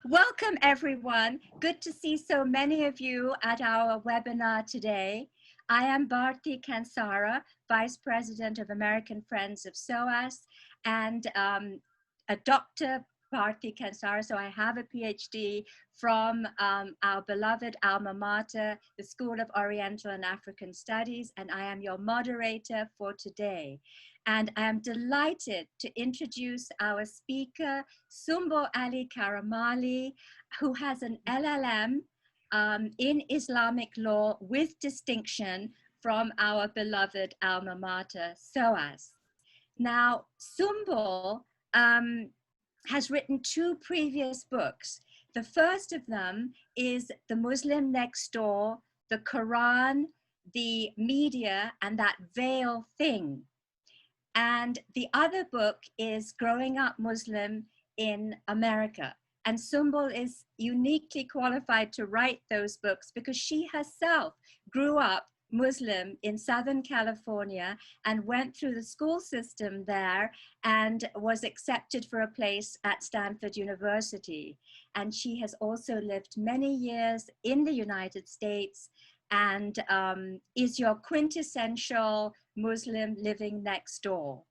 Welcome, everyone. Good to see so many of you at our webinar today. I am Bharti Kansara, Vice President of American Friends of SOAS, and a Dr. Bharti Kansara, so I have a PhD from our beloved alma mater, the School of Oriental and African Studies, and I am your moderator for today. And I am delighted to introduce our speaker, Sumbul Ali-Karamali, who has an LLM in Islamic law with distinction from our beloved alma mater, SOAS. Now, Sumbul has written two previous books. The first of them is The Muslim Next Door, the Quran, the media, and that veil thing. And the other book is Growing Up Muslim in America. And Sumbul is uniquely qualified to write those books because she herself grew up Muslim in Southern California and went through the school system there and was accepted for a place at Stanford University. And she has also lived many years in the United States and is your quintessential Muslim living next door.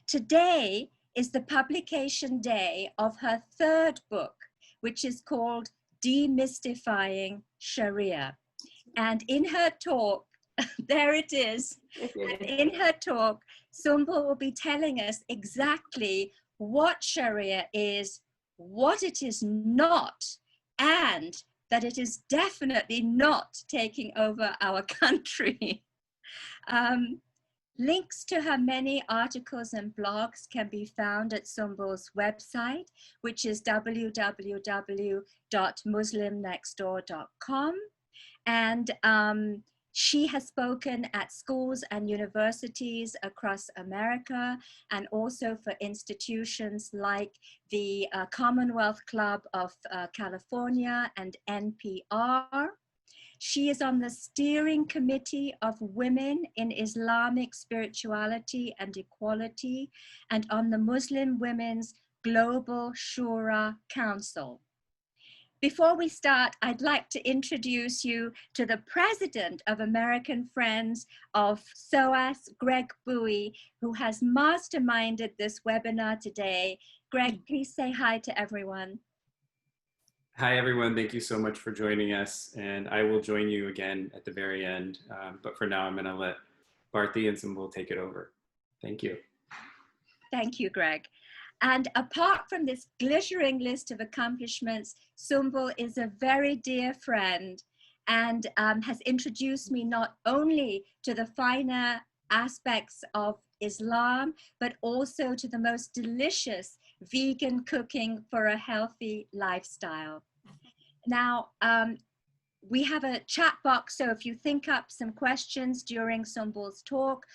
Today is the publication day of her third book, which is called Demystifying Sharia. And in her talk, there it is, and in her talk, Sumbul will be telling us exactly what Sharia is, what it is not, and that it is definitely not taking over our country. Links to her many articles and blogs can be found at Sumbul's website, which is www.muslimnextdoor.com. And she has spoken at schools and universities across America and also for institutions like the Commonwealth Club of California and NPR. She is on the steering committee of Women in Islamic Spirituality and Equality and on the Muslim Women's Global Shura Council. Before we start, I'd like to introduce you to the president of American Friends of SOAS, Greg Bowie, who has masterminded this webinar today. Greg, please say hi to everyone. Hi, everyone. Thank you so much for joining us. And I will join you again at the very end. But for now, I'm going to let Bharti and Sumbul take it over. Thank you. Thank you, Greg. And apart from this glittering list of accomplishments, Sumbul is a very dear friend and has introduced me not only to the finer aspects of Islam, but also to the most delicious vegan cooking for a healthy lifestyle. Now, we have a chat box, so if you think up some questions during Sumbul's talk,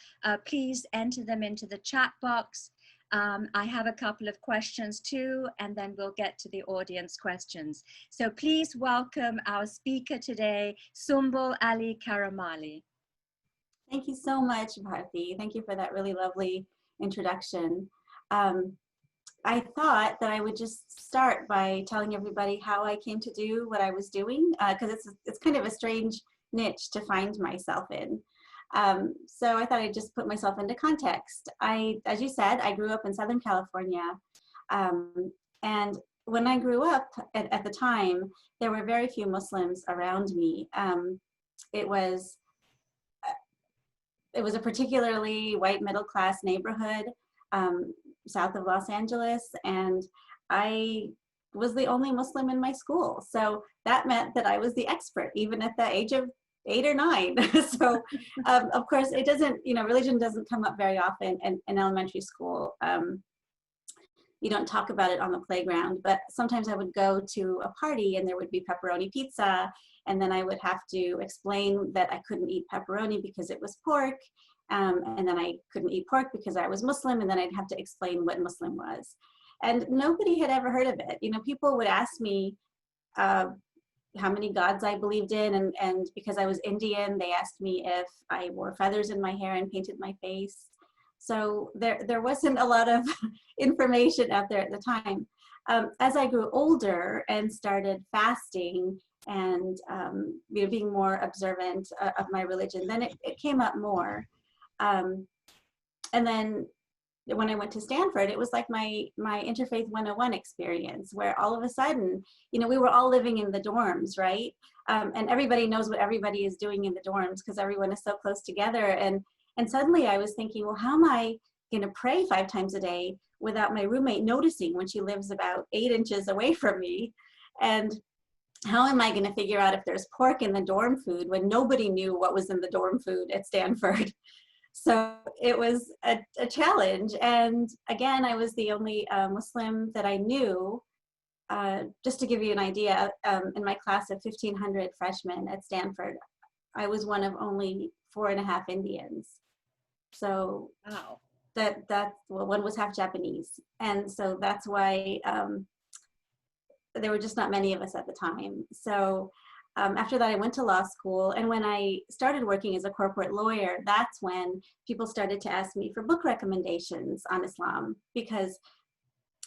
please enter them into the chat box. I have a couple of questions too, and then we'll get to the audience questions. So please welcome our speaker today, Sumbul Ali-Karamali. Thank you so much, Bharti. Thank you for that really lovely introduction. I thought that I would just start by telling everybody how I came to do what I was doing, because it's kind of a strange niche to find myself in. So I thought I'd just put myself into context. As you said, I grew up in Southern California. And when I grew up at the time, there were very few Muslims around me. It was a particularly white middle class neighborhood south of Los Angeles, and I was the only Muslim in my school. So that meant that I was the expert, even at the age of 8 or 9. So of course it doesn't, religion doesn't come up very often in elementary school. You don't talk about it on the playground, but sometimes I would go to a party and there would be pepperoni pizza, and then I would have to explain that I couldn't eat pepperoni because it was pork, and then I couldn't eat pork because I was Muslim, and then I'd have to explain what Muslim was. And nobody had ever heard of it. People would ask me how many gods I believed in, and because I was Indian, they asked me if I wore feathers in my hair and painted my face. So there wasn't a lot of information out there at the time. As I grew older and started fasting and being more observant of my religion, then it came up more. And then when I went to Stanford, it was like my Interfaith 101 experience, where all of a sudden, we were all living in the dorms, right? And everybody knows what everybody is doing in the dorms because everyone is so close together. And suddenly I was thinking, well, how am I going to pray 5 times a day without my roommate noticing when she lives about 8 inches away from me? And how am I going to figure out if there's pork in the dorm food when nobody knew what was in the dorm food at Stanford? So it was a challenge. And again, I was the only Muslim that I knew. Just to give you an idea, in my class of 1,500 freshmen at Stanford, I was one of only 4.5 Indians. So Wow. Well, one was half Japanese. And so that's why there were just not many of us at the time. So after that, I went to law school. And when I started working as a corporate lawyer, that's when people started to ask me for book recommendations on Islam, because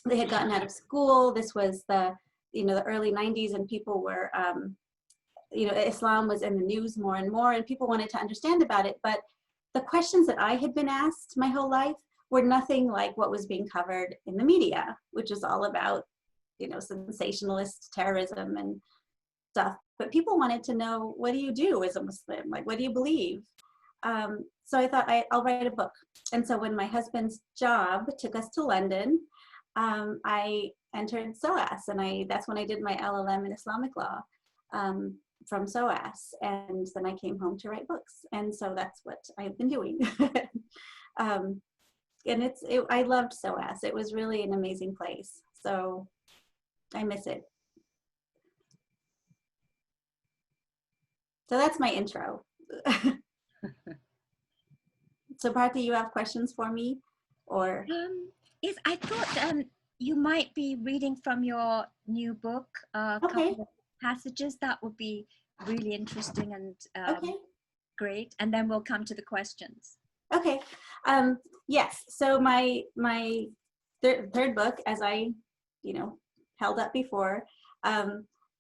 they had gotten out of school. This was the early 90s, and people were, Islam was in the news more and more, and people wanted to understand about it. But the questions that I had been asked my whole life were nothing like what was being covered in the media, which is all about, sensationalist terrorism and stuff. But people wanted to know, what do you do as a Muslim? Like, what do you believe? So I thought I'll write a book. And so when my husband's job took us to London, I entered SOAS, and that's when I did my LLM in Islamic Law from SOAS. And then I came home to write books. And so that's what I've been doing. And I loved SOAS. It was really an amazing place. So I miss it. So that's my intro. So Bharti, you have questions for me, or? Yes, I thought you might be reading from your new book, a Okay. couple of passages. That would be really interesting and Okay. great. And then we'll come to the questions. Okay. Yes. So my third book, as I, held up before,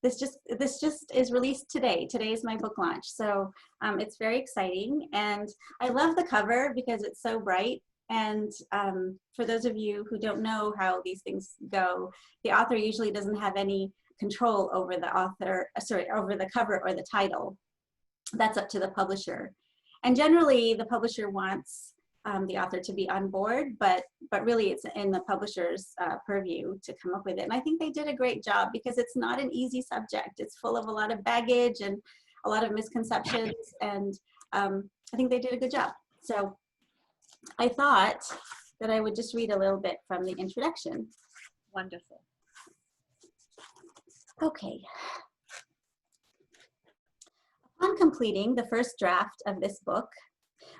this just is released today. Today is my book launch. So it's very exciting, and I love the cover because it's so bright. And for those of you who don't know how these things go, the author usually doesn't have any control over over the cover or the title. That's up to the publisher. And generally the publisher wants the author to be on board, but really it's in the publisher's purview to come up with it. And I think they did a great job, because it's not an easy subject. It's full of a lot of baggage and a lot of misconceptions, and I think they did a good job. So I thought that I would just read a little bit from the introduction. Wonderful. Okay. Upon completing the first draft of this book,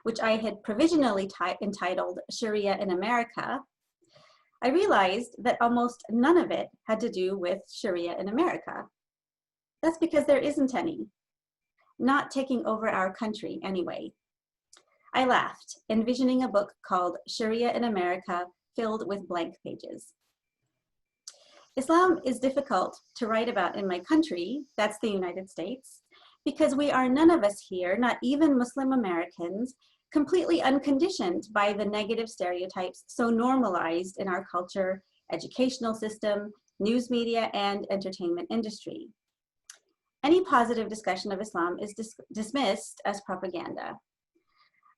which I had provisionally entitled Sharia in America, I realized that almost none of it had to do with Sharia in America. That's because there isn't any. Not taking over our country anyway. I laughed, envisioning a book called Sharia in America, filled with blank pages. Islam is difficult to write about in my country, that's the United States, because we are none of us here, not even Muslim Americans, completely unconditioned by the negative stereotypes so normalized in our culture, educational system, news media, and entertainment industry. Any positive discussion of Islam is dismissed as propaganda.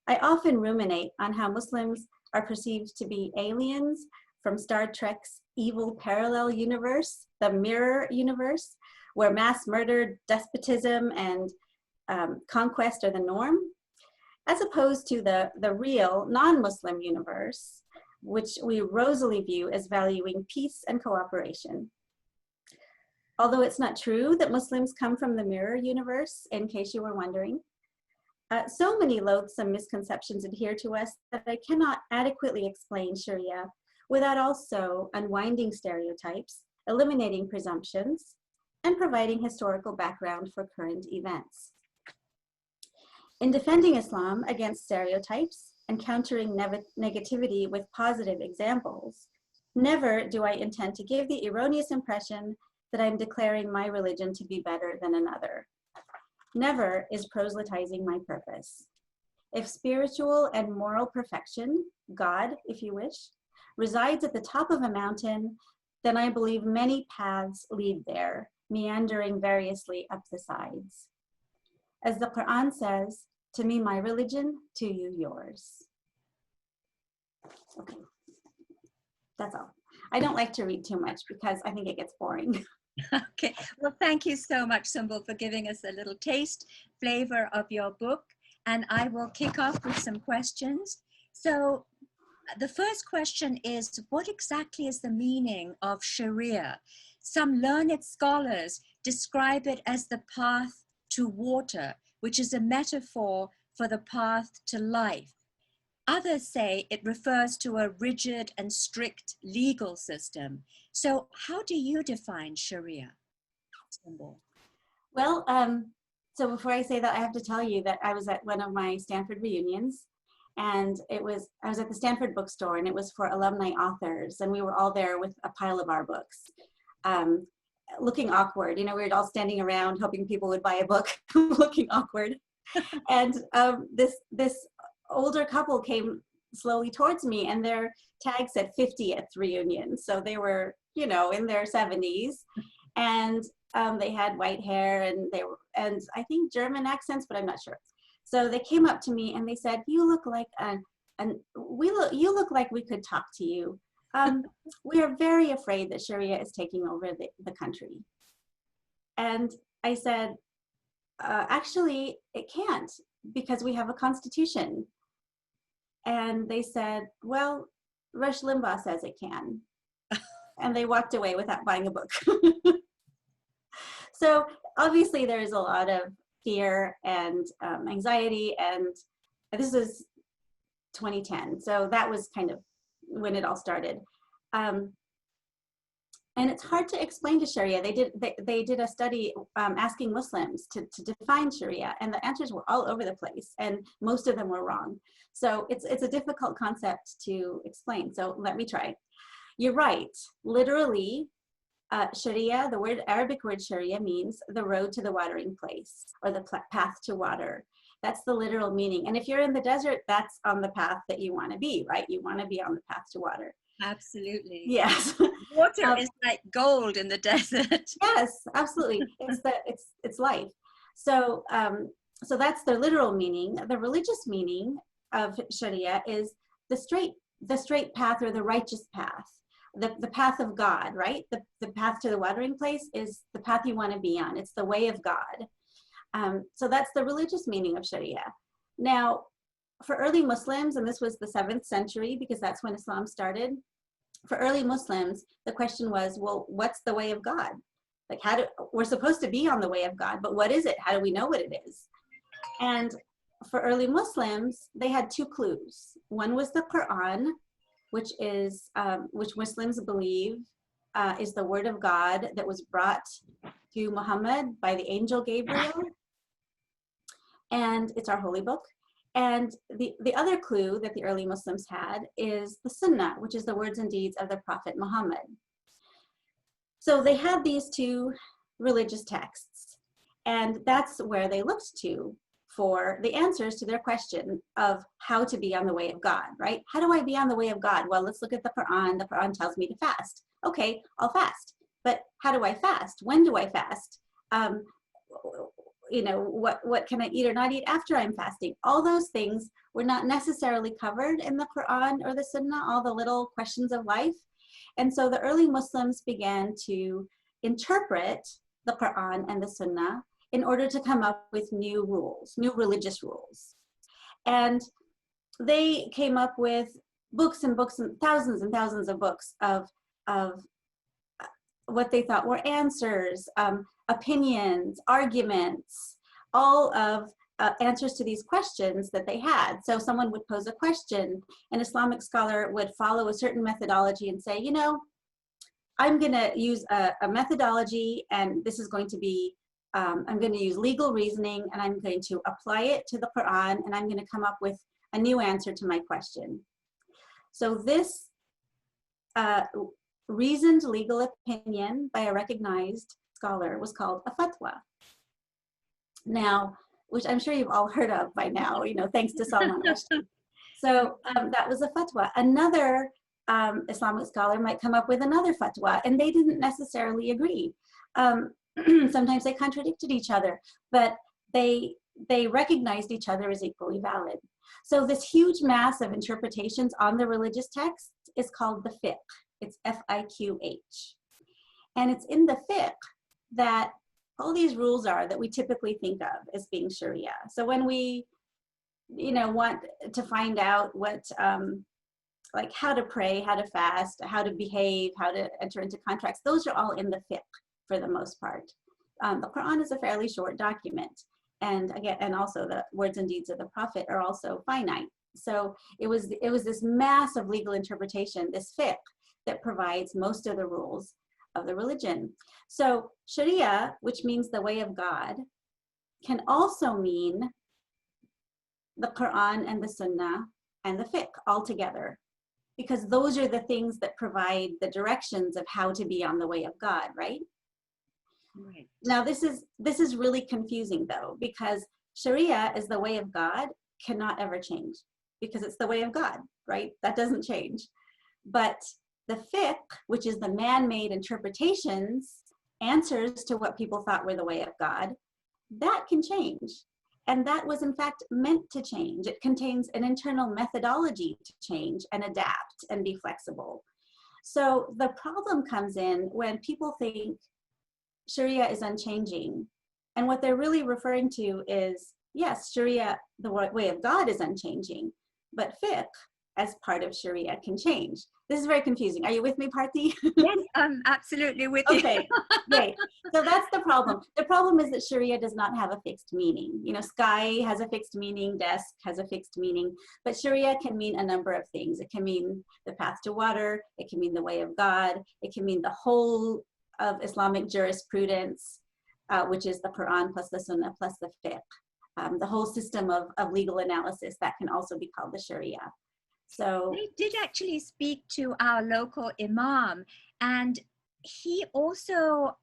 I often ruminate on how Muslims are perceived to be aliens from Star Trek's evil parallel universe, the mirror universe, where mass murder, despotism, and conquest are the norm, as opposed to the real non-Muslim universe, which we rosily view as valuing peace and cooperation. Although it's not true that Muslims come from the mirror universe, in case you were wondering, so many loathsome misconceptions adhere to us that I cannot adequately explain Sharia without also unwinding stereotypes, eliminating presumptions, and providing historical background for current events. In defending Islam against stereotypes, and countering negativity with positive examples, never do I intend to give the erroneous impression that I'm declaring my religion to be better than another. Never is proselytizing my purpose. If spiritual and moral perfection, God, if you wish, resides at the top of a mountain, then I believe many paths lead there, meandering variously up the sides. As the Quran says, to me my religion, to you yours. Okay, that's all. I don't like to read too much because I think it gets boring. Okay, well, thank you so much, Sumbul, for giving us a little taste, flavor of your book. And I will kick off with some questions. So the first question is, what exactly is the meaning of Sharia? Some learned scholars describe it as the path to water, which is a metaphor for the path to life. Others say it refers to a rigid and strict legal system. So how do you define Sharia, Sumbul? Well, so before I say that, I have to tell you that I was at one of my Stanford reunions, and I was at the Stanford bookstore, and it was for alumni authors, and we were all there with a pile of our books, looking awkward. You know, we were all standing around hoping people would buy a book, looking awkward. And this older couple came slowly towards me, and their tag said 50th reunion. So they were, you know, in their 70s, and they had white hair, and and I think German accents, but I'm not sure. So they came up to me and they said, "You look like you look like we could talk to you. We are very afraid that Sharia is taking over the country." And I said, "Actually, it can't, because we have a constitution." And they said, "Well, Rush Limbaugh says it can." And they walked away without buying a book. So obviously there is a lot of fear and anxiety, and this is 2010. So that was kind of when it all started. And it's hard to explain to Sharia. They did a study asking Muslims to define Sharia, and the answers were all over the place, and most of them were wrong. So it's a difficult concept to explain. So let me try. You're right. Literally, Sharia, the Arabic word Sharia, means the road to the watering place, or the path to water. That's the literal meaning. And if you're in the desert, that's on the path that you want to be, right? You want to be on the path to water. Absolutely. Yes. Water is like gold in the desert. Yes, absolutely. It's life. So so that's the literal meaning. The religious meaning of Sharia is the straight path, or the righteous path. The path of God, right? The path to the watering place is the path you want to be on. It's the way of God. So that's the religious meaning of Sharia. Now, for early Muslims, and this was the 7th century, because that's when Islam started, for early Muslims, the question was, well, what's the way of God? Like, we're supposed to be on the way of God, but what is it? How do we know what it is? And for early Muslims, they had 2 clues. One was the Quran, which Muslims believe is the word of God that was brought to Muhammad by the angel Gabriel. And it's our holy book. And the other clue that the early Muslims had is the Sunnah, which is the words and deeds of the Prophet Muhammad. So they had these 2 religious texts, and that's where they looked to for the answers to their question of how to be on the way of God, right? How do I be on the way of God? Well, let's look at the Quran. The Quran tells me to fast. Okay, I'll fast. But how do I fast? When do I fast? You know, what can I eat or not eat after I'm fasting? All those things were not necessarily covered in the Quran or the Sunnah, all the little questions of life. And so the early Muslims began to interpret the Quran and the Sunnah in order to come up with new rules, new religious rules. And they came up with books and thousands of books of what they thought were answers, opinions, arguments, all of answers to these questions that they had. So someone would pose a question, an Islamic scholar would follow a certain methodology and say, you know, I'm going to use a methodology, and this is going to be, I'm going to use legal reasoning, and I'm going to apply it to the Quran, and I'm going to come up with a new answer to my question. So this reasoned legal opinion by a recognized scholar was called a fatwa. Now, which I'm sure you've all heard of by now, you know, thanks to Salman Rushdie. So that was a fatwa. Another Islamic scholar might come up with another fatwa, and they didn't necessarily agree. Sometimes they contradicted each other, but they recognized each other as equally valid. So this huge mass of interpretations on the religious text is called the fiqh. It's F-I-Q-H. And it's in the fiqh that all these rules are that we typically think of as being Sharia. So when we, you know, want to find out what, like how to pray, how to fast, how to behave, how to enter into contracts, those are all in the fiqh for the most part. The Quran is a fairly short document. And again, and also the words and deeds of the Prophet are also finite. So it was this massive legal interpretation, this fiqh, that provides most of the rules of the religion. So Sharia, which means the way of God, can also mean the Quran and the Sunnah and the fiqh all together, because those are the things that provide the directions of how to be on the way of God, right? Right. Now this is really confusing though, because Sharia is the way of God cannot ever change, because it's the way of God, right? That doesn't change. But the fiqh, which is the man-made interpretations, answers to what people thought were the way of God, that can change. And that was in fact meant to change. It contains an internal methodology to change and adapt and be flexible. So the problem comes in when people think Sharia is unchanging. And what they're really referring to is, yes, Sharia, the way of God is unchanging, but fiqh as part of Sharia can change. This is very confusing. Are you with me, Bharti? Yes, I'm absolutely with you. Okay, great. So that's the problem. The problem is that Sharia does not have a fixed meaning. You know, sky has a fixed meaning, desk has a fixed meaning, but Sharia can mean a number of things. It can mean the path to water, it can mean the way of God, it can mean the whole of Islamic jurisprudence, which is the Quran plus the Sunnah plus the fiqh. The whole system of legal analysis, that can also be called the Sharia. So I did actually speak to our local imam, and he also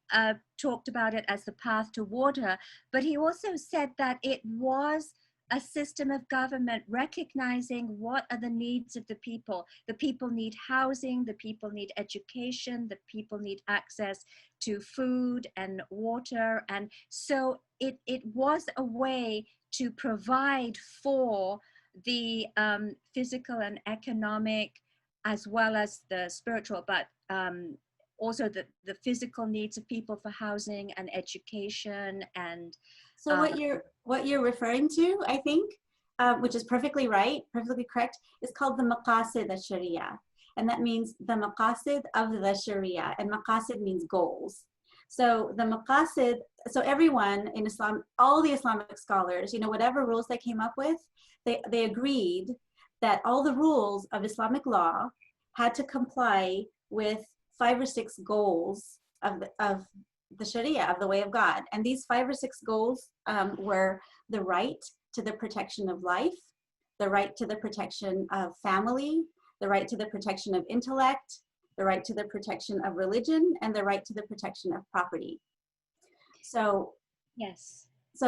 talked about it as the path to water, but he also said that it was a system of government recognizing what are the needs of the people. The people need housing, the people need education, the people need access to food and water. And so it was a way to provide for the physical and economic, as well as the spiritual, but also the physical needs of people for housing and education. And so what you're referring to, I think, which is perfectly right, perfectly correct, is called the maqasid al-Sharia. And that means the maqasid of the Sharia, and maqasid means goals. So the maqasid, so everyone in Islam, all the Islamic scholars, you know, whatever rules they came up with, they agreed that all the rules of Islamic law had to comply with 5 or 6 goals of the Sharia, of the way of God. And these 5 or 6 goals were the right to the protection of life, the right to the protection of family, the right to the protection of intellect, the right to the protection of religion, and the right to the protection of property. So, yes. So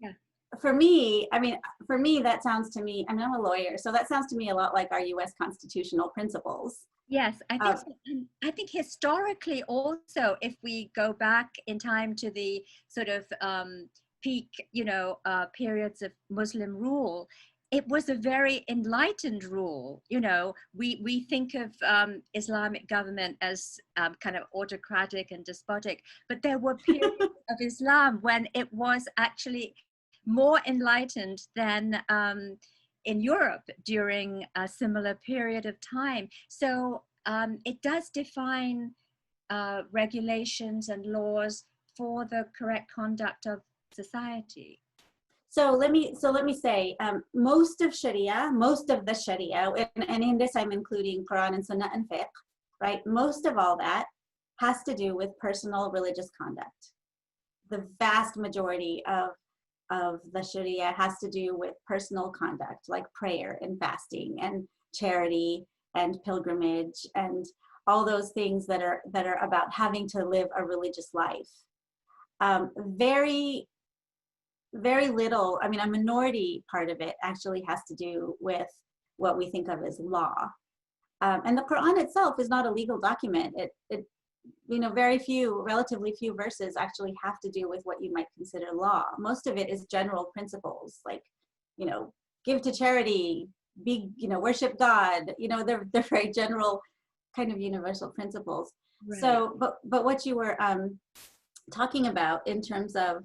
yeah. For me, that sounds to me, I mean, I'm a lawyer, so that sounds to me a lot like our US constitutional principles. Yes, I think so. And I think historically also, if we go back in time to the sort of peak, you know, periods of Muslim rule, it was a very enlightened rule. You know, we think of Islamic government as kind of autocratic and despotic, but there were periods of Islam when it was actually more enlightened than in Europe during a similar period of time. So it does define regulations and laws for the correct conduct of society. So let me say, most of the Sharia, and in this I'm including Quran and Sunnah and fiqh, right? Most of all that has to do with personal religious conduct. The vast majority of the Sharia has to do with personal conduct, like prayer and fasting and charity and pilgrimage and all those things that are about having to live a religious life. Very, very little, I mean, a minority part of it actually has to do with what we think of as law. And the Quran itself is not a legal document. It you know, very few, relatively few verses actually have to do with what you might consider law. Most of it is general principles, like, you know, give to charity, be, you know, worship God. You know, they're very general, kind of universal principles. Right. So, but what you were talking about in terms of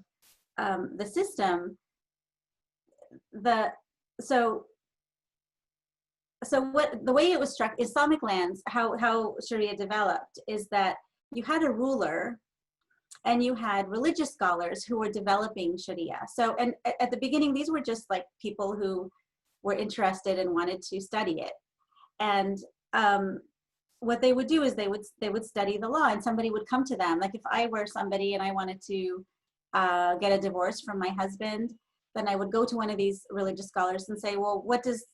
the system, so what the way it was struck, Islamic lands, how Sharia developed is that you had a ruler and you had religious scholars who were developing Sharia. So, and at the beginning, these were just like people who were interested and wanted to study it. And what they would do is they would study the law, and somebody would come to them. Like if I were somebody and I wanted to get a divorce from my husband, then I would go to one of these religious scholars and say, well, what does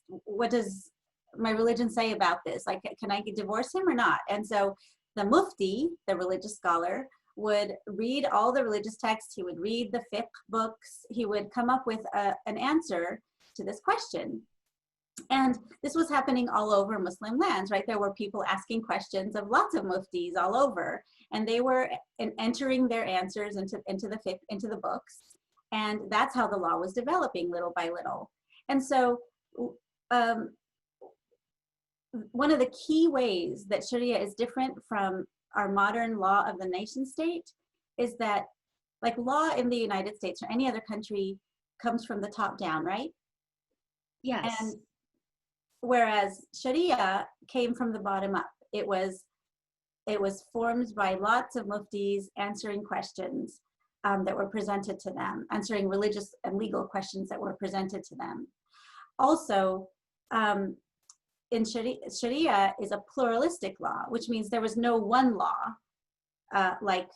my religion say about this? Like, can I divorce him or not? And so the mufti, the religious scholar, would read all the religious texts. He would read the fiqh books. He would come up with an answer to this question. And this was happening all over Muslim lands, right? There were people asking questions of lots of muftis all over, and they were entering their answers into the fiqh, into the books. And that's how the law was developing little by little. And so one of the key ways that Sharia is different from our modern law of the nation state is that, like, law in the United States or any other country comes from the top down, right? Yes. And whereas Sharia came from the bottom up. It was formed by lots of muftis answering questions that were presented to them, answering religious and legal questions that were presented to them. Also, in Sharia is a pluralistic law, which means there was no one law. Like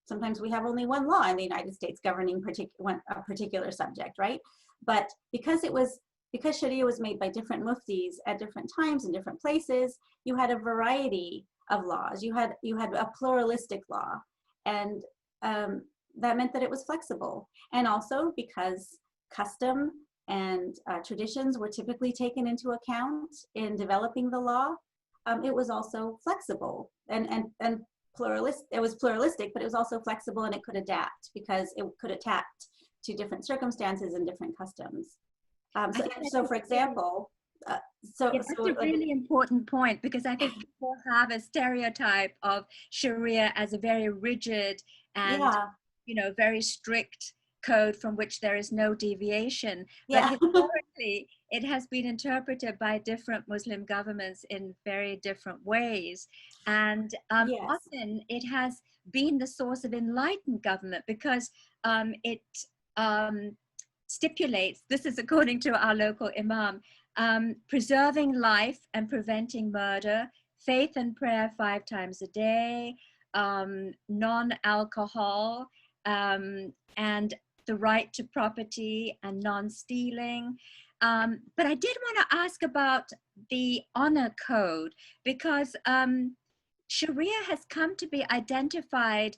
sometimes we have only one law in the United States governing a particular subject, right? But because Sharia was made by different muftis at different times in different places, you had a variety of laws. You had a pluralistic law, and that meant that it was flexible. And also because custom and traditions were typically taken into account in developing the law, it was also flexible and pluralistic. It was pluralistic, but it was also flexible, and it could adapt because it could adapt to different circumstances and different customs. So for example, that's a really important point, because I think people have a stereotype of Sharia as a very rigid and you know, very strict code from which there is no deviation. But historically, it has been interpreted by different Muslim governments in very different ways. And often it has been the source of enlightened government, because it stipulates, this is according to our local imam, preserving life and preventing murder, faith and prayer 5 times a day, non-alcohol, and the right to property and non-stealing. But I did want to ask about the honor code, because Sharia has come to be identified,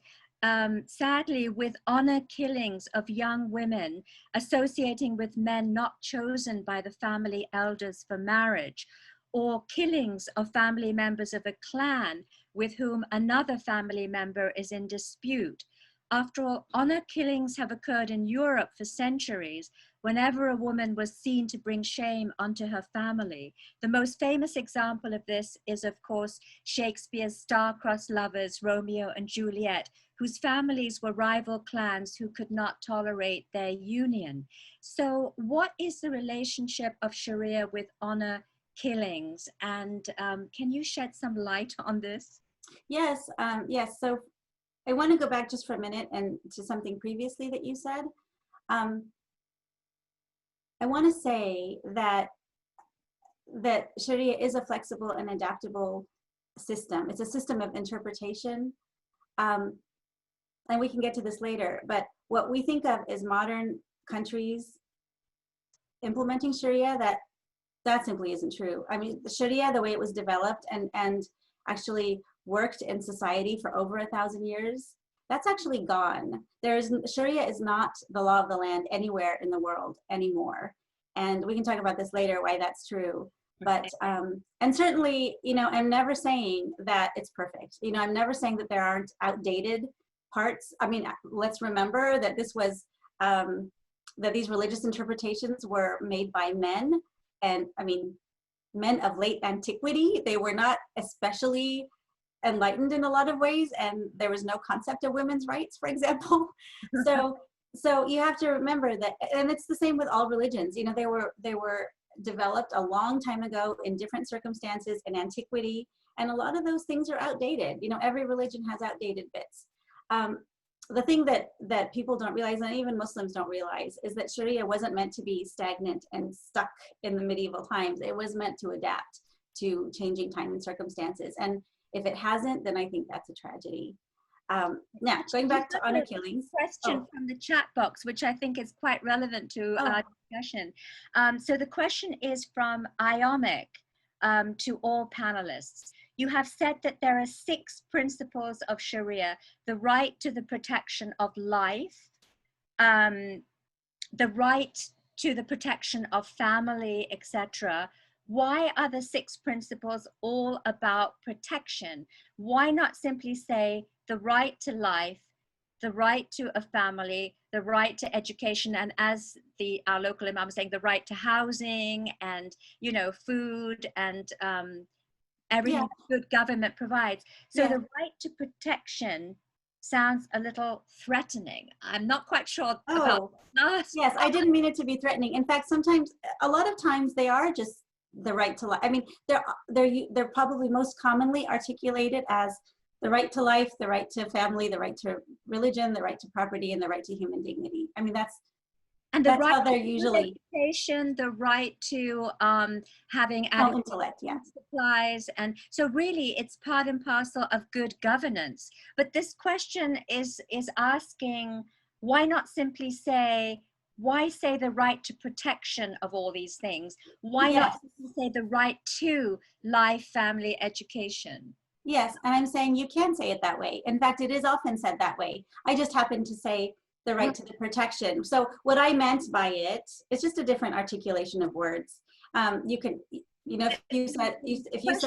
sadly, with honor killings of young women associating with men not chosen by the family elders for marriage, or killings of family members of a clan with whom another family member is in dispute. After all, honor killings have occurred in Europe for centuries whenever a woman was seen to bring shame onto her family. The most famous example of this is, of course, Shakespeare's star-crossed lovers, Romeo and Juliet, whose families were rival clans who could not tolerate their union. So what is the relationship of Sharia with honor killings? And can you shed some light on this? Yes, yes. So I want to go back just for a minute and to something previously that you said. I want to say that Sharia is a flexible and adaptable system. It's a system of interpretation. and we can get to this later, but what we think of as modern countries implementing Sharia, that simply isn't true. I mean, the Sharia, the way it was developed and actually worked in society for over 1,000 years, that's actually gone. Sharia is not the law of the land anywhere in the world anymore. And we can talk about this later, why that's true. But, and certainly, you know, I'm never saying that it's perfect. You know, I'm never saying that there aren't outdated parts. I mean, let's remember that this was, that these religious interpretations were made by men. And I mean, men of late antiquity. They were not especially enlightened in a lot of ways, and there was no concept of women's rights, for example. So you have to remember that, and it's the same with all religions. You know, they were developed a long time ago in different circumstances in antiquity, and a lot of those things are outdated. You know, every religion has outdated bits. The thing that people don't realize, and even Muslims don't realize, is that Sharia wasn't meant to be stagnant and stuck in the medieval times. It was meant to adapt to changing time and circumstances. And if it hasn't, then I think that's a tragedy. Now, going back to honor killings. Question from the chat box, which I think is quite relevant to our discussion. So the question is from IOMIC to all panelists. You have said that there are 6 principles of Sharia: the right to the protection of life, the right to the protection of family, etc. Why are the 6 principles all about protection? Why not simply say the right to life, the right to a family, the right to education, and as our local imam was saying, the right to housing and, you know, food and everything good government provides. So the right to protection sounds a little threatening. I'm not quite sure about that. Yes, I didn't mean it to be threatening. In fact, sometimes, a lot of times they are just the right to life. I mean, they're probably most commonly articulated as the right to life, the right to family, the right to religion, the right to property, and the right to human dignity. I mean, that's right how they're usually education, the right to having intellect, supplies, and so really it's part and parcel of good governance. But this question is asking, why not simply say, why say the right to protection of all these things? Why not say the right to life, family, education? Yes, and I'm saying you can say it that way. In fact, it is often said that way. I just happen to say the right to the protection. So what I meant by it's just a different articulation of words. You can, you know, if you said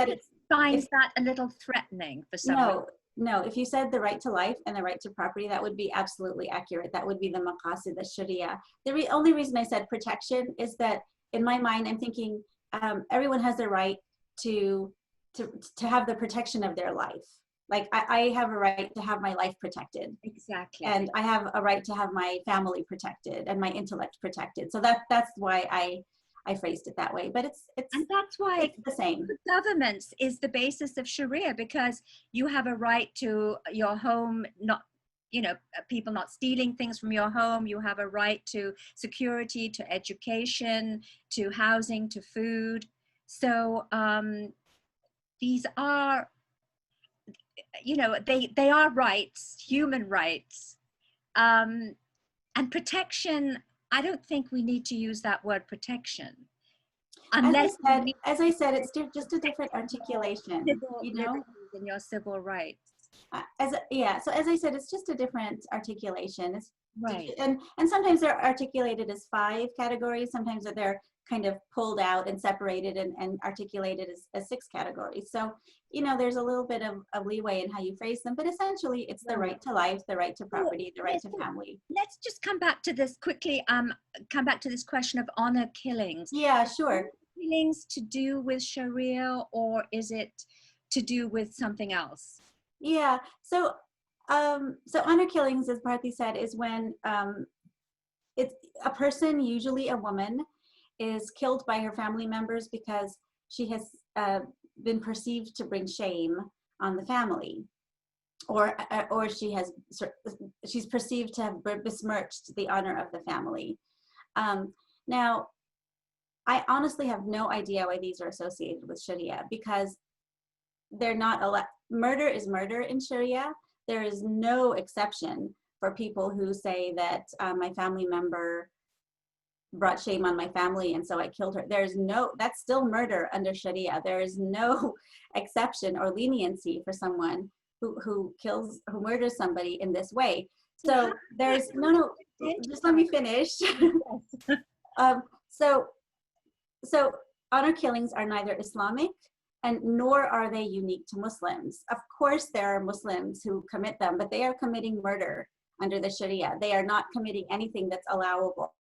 it finds that a little threatening for someone. No, if you said the right to life and the right to property, that would be absolutely accurate. That would be the maqasid al-Sharia. The only reason I said protection is that in my mind, I'm thinking everyone has the right to have the protection of their life. Like I have a right to have my life protected. Exactly. And I have a right to have my family protected and my intellect protected. So that's why I phrased it that way. But and that's why it's the same. Governance is the basis of Sharia, because you have a right to your home, not, you know, people not stealing things from your home. You have a right to security, to education, to housing, to food. So these are, you know, they are rights, human rights, and protection. I don't think we need to use that word protection, unless, as I said, it's just a different articulation. You know, in your civil rights. So as I said, it's just a different articulation. It's right, and sometimes they're articulated as 5 categories. Sometimes they're kind of pulled out and separated and articulated as 6 categories. So, you know, there's a little bit of leeway in how you phrase them, but essentially it's the right to life, the right to property, the right to family. Let's just come back to this quickly, come back to this question of honor killings. Yeah, sure. Killings to do with Sharia, or is it to do with something else? Yeah, so honor killings, as Bharti said, is when it's a person, usually a woman, is killed by her family members because she has been perceived to bring shame on the family, or she's perceived to have besmirched the honor of the family. Now, I honestly have no idea why these are associated with Sharia, because they're not allowed. Murder is murder in Sharia, there is no exception for people who say that my family member brought shame on my family and so I killed her. That's still murder under Sharia. There is no exception or leniency for someone who murders somebody in this way. So there's, just let me finish. So honor killings are neither Islamic and nor are they unique to Muslims. Of course, there are Muslims who commit them, but they are committing murder under the Sharia. They are not committing anything that's allowable.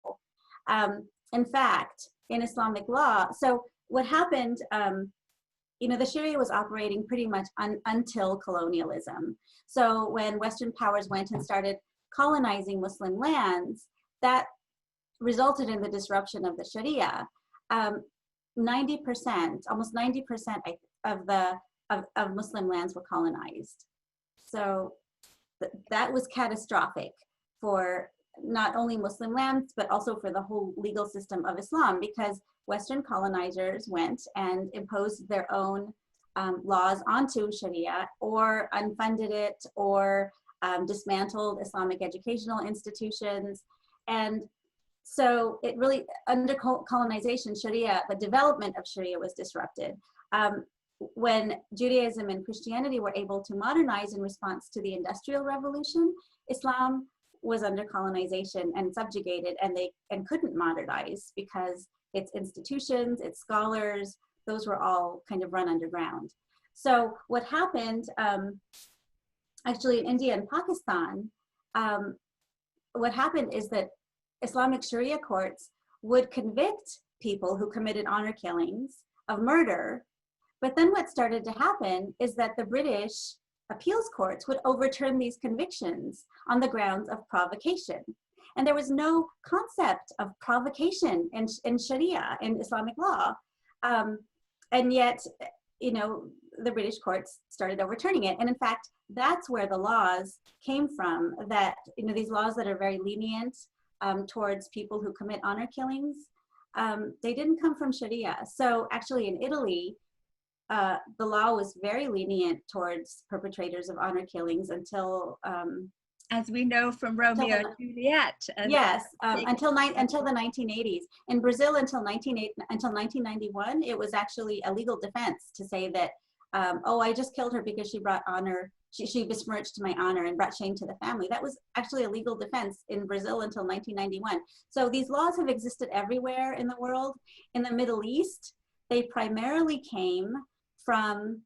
In fact, in Islamic law, so what happened, the Sharia was operating pretty much until colonialism. So when Western powers went and started colonizing Muslim lands, that resulted in the disruption of the Sharia. 90%, almost 90% of Muslim lands were colonized. So that was catastrophic for not only Muslim lands, but also for the whole legal system of Islam, because Western colonizers went and imposed their own laws onto Sharia, or unfunded it, or dismantled Islamic educational institutions. And so it really, under colonization, Sharia, the development of Sharia was disrupted. When Judaism and Christianity were able to modernize in response to the Industrial Revolution, Islam was under colonization and subjugated, and couldn't modernize because its institutions, its scholars, those were all kind of run underground. So what happened, actually in India and Pakistan, what happened is that Islamic Sharia courts would convict people who committed honor killings of murder. But then what started to happen is that the British appeals courts would overturn these convictions on the grounds of provocation. And there was no concept of provocation in Sharia, in Islamic law. And yet, the British courts started overturning it. And in fact, that's where the laws came from, that, these laws that are very lenient towards people who commit honor killings, they didn't come from Sharia. So actually in Italy, the law was very lenient towards perpetrators of honor killings until as we know from Romeo and Juliet. Yes, until the 1980s. In Brazil, until 1991, it was actually a legal defense to say that, I just killed her because she brought honor, she besmirched my honor and brought shame to the family. That was actually a legal defense in Brazil until 1991. So these laws have existed everywhere in the world. In the Middle East, they primarily came from,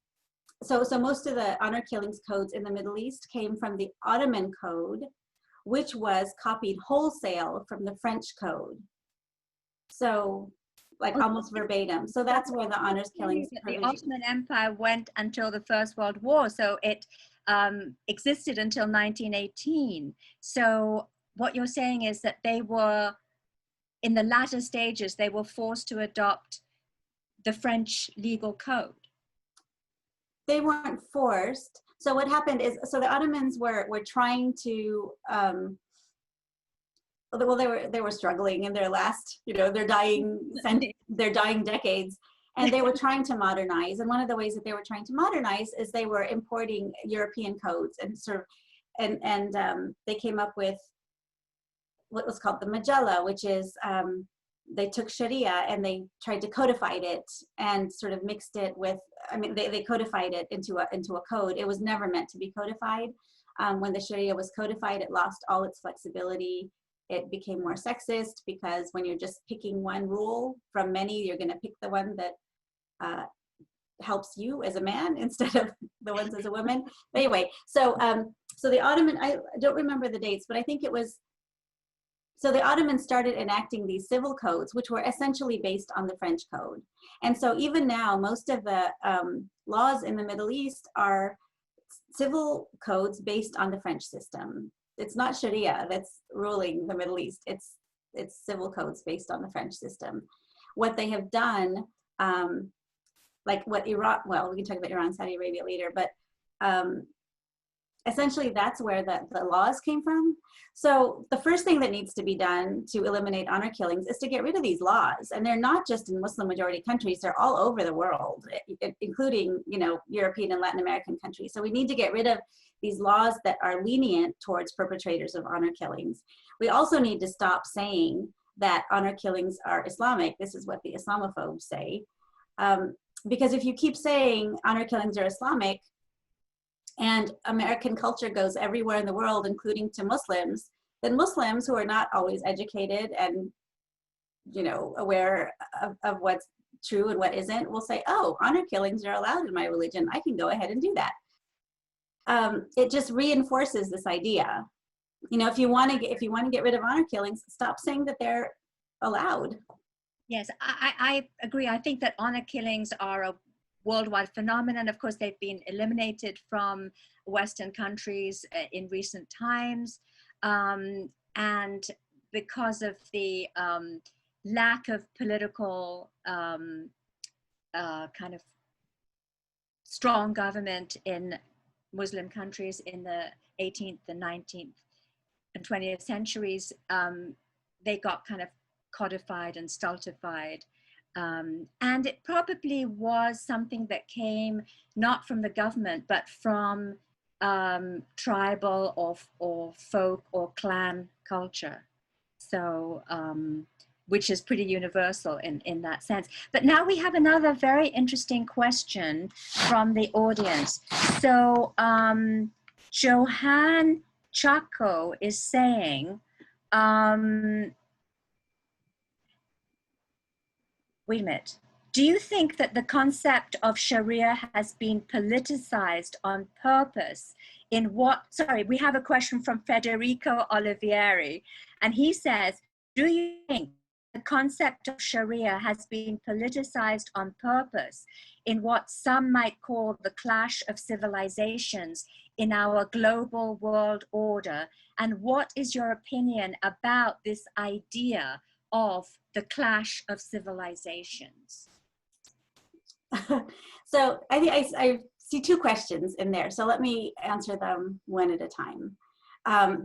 so most of the honor killings codes in the Middle East came from the Ottoman code, which was copied wholesale from the French code. So like almost verbatim. So that's where the honors killings. The Ottoman Empire went until the First World War, so it existed until 1918. So what you're saying is that they were, in the latter stages, they were forced to adopt the French legal code. They weren't forced. So what happened is, so the Ottomans were trying to, well, they were struggling in their last, their dying decades, and they were trying to modernize. And one of the ways that they were trying to modernize is they were importing European codes and they came up with what was called the Majella, which is, they took Sharia and they tried to codify it and sort of mixed it with, they codified it into a code. It was never meant to be codified. When the Sharia was codified, it lost all its flexibility. It became more sexist because when you're just picking one rule from many, you're going to pick the one that helps you as a man instead of the ones as a woman. But anyway, so the Ottoman, I don't remember the dates, but I think it was, so the Ottomans started enacting these civil codes, which were essentially based on the French code. And so even now, most of the laws in the Middle East are civil codes based on the French system. It's not Sharia that's ruling the Middle East. It's civil codes based on the French system. What they have done, like what Iran, well, we can talk about Iran, Saudi Arabia later, but essentially that's where the laws came from. So the first thing that needs to be done to eliminate honor killings is to get rid of these laws. And they're not just in Muslim majority countries, they're all over the world, including, you know, European and Latin American countries. So we need to get rid of these laws that are lenient towards perpetrators of honor killings. We also need to stop saying that honor killings are Islamic. This is what the Islamophobes say. Because if you keep saying honor killings are Islamic, and American culture goes everywhere in the world, including to Muslims, then Muslims who are not always educated and, you know, aware of what's true and what isn't will say, oh, honor killings are allowed in my religion. I can go ahead and do that. It just reinforces this idea. You know, if you want to get rid of honor killings, stop saying that they're allowed. Yes, I agree. I think that honor killings are a worldwide phenomenon. Of course, they've been eliminated from Western countries in recent times. And because of the lack of political kind of strong government in Muslim countries in the 18th, the 19th and 20th centuries, they got kind of codified and stultified. And it probably was something that came not from the government, but from tribal or folk or clan culture. So, which is pretty universal in that sense. But now we have another very interesting question from the audience. So Johan Chaco is saying, wait a minute. Do you think that the concept of Sharia has been politicized on purpose in what, sorry, we have a question from Federico Olivieri, and he says, do you think the concept of Sharia has been politicized on purpose in what some might call the clash of civilizations in our global world order? And what is your opinion about this idea of the clash of civilizations? So I think I see two questions in there. So let me answer them one at a time.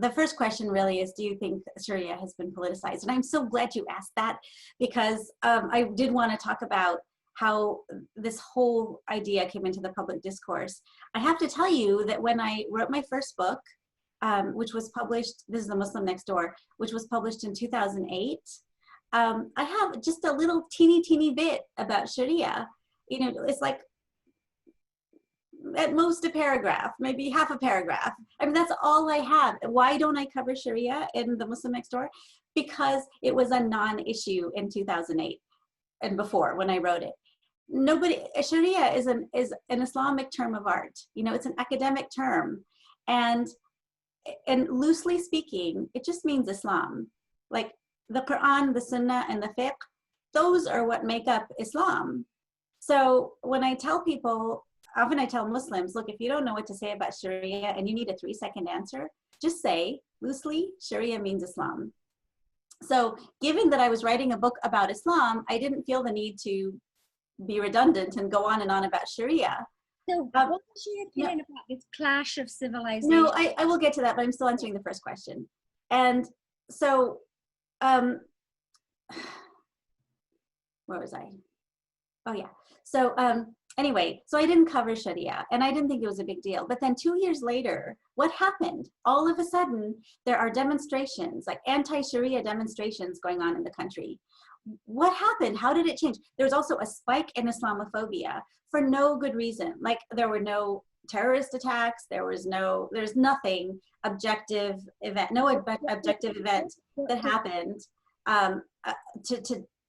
The first question really is, do you think Sharia has been politicized? And I'm so glad you asked that, because I did want to talk about how this whole idea came into the public discourse. I have to tell you that when I wrote my first book, which was published, this is The Muslim Next Door, which was published in 2008, I have just a little teeny bit about Sharia. You know, it's like at most a paragraph, maybe half a paragraph. I mean, that's all I have. Why don't I cover Sharia in The Muslim Next Door? Because it was a non-issue in 2008 and before when I wrote it. Sharia is an Islamic term of art. You know, it's an academic term. And loosely speaking, it just means Islam. Like the Quran, the Sunnah, and the fiqh, those are what make up Islam. So when I tell people, often I tell Muslims, look, if you don't know what to say about Sharia and you need a 3-second answer, just say, loosely, Sharia means Islam. So given that I was writing a book about Islam, I didn't feel the need to be redundant and go on and on about Sharia. So what is your opinion about this clash of civilizations? No, I will get to that, but I'm still answering the first question. And so, where was I? Oh yeah. So anyway, so I didn't cover Sharia and I didn't think it was a big deal. But then 2 years later, what happened? All of a sudden, there are demonstrations, like anti-Sharia demonstrations going on in the country. What happened? How did it change? There was also a spike in Islamophobia for no good reason. Like there were no terrorist attacks. There's nothing objective event, no objective event that happened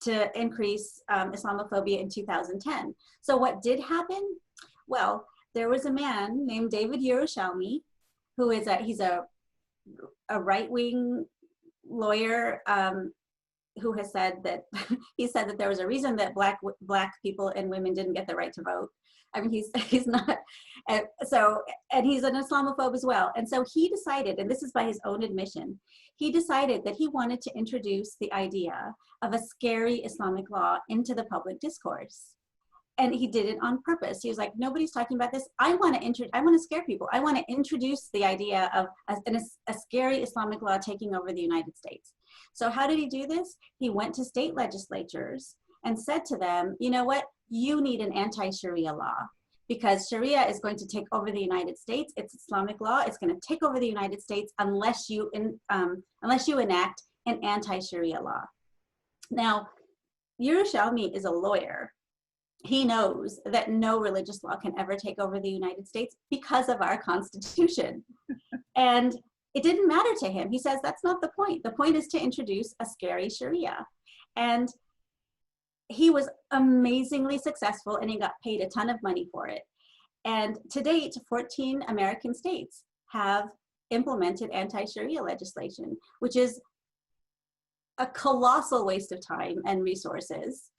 to increase Islamophobia in 2010. So what did happen? Well, there was a man named David Yerushalmi, who is he's a right-wing lawyer who has said that he said that there was a reason that black people and women didn't get the right to vote. I mean, he's not, and he's an Islamophobe as well. And so he decided, and this is by his own admission, he decided that he wanted to introduce the idea of a scary Islamic law into the public discourse. And he did it on purpose. He was like, nobody's talking about this. I want to scare people. I want to introduce the idea of a scary Islamic law taking over the United States. So how did he do this? He went to state legislatures and said to them, you know what? You need an anti-Sharia law, because Sharia is going to take over the United States. It's Islamic law. It's going to take over the United States unless you enact an anti-Sharia law. Now, Yerushalmi is a lawyer. He knows that no religious law can ever take over the United States because of our Constitution. And it didn't matter to him. He says, that's not the point. The point is to introduce a scary Sharia. And he was amazingly successful, and he got paid a ton of money for it. And to date, 14 American states have implemented anti-Sharia legislation, which is a colossal waste of time and resources,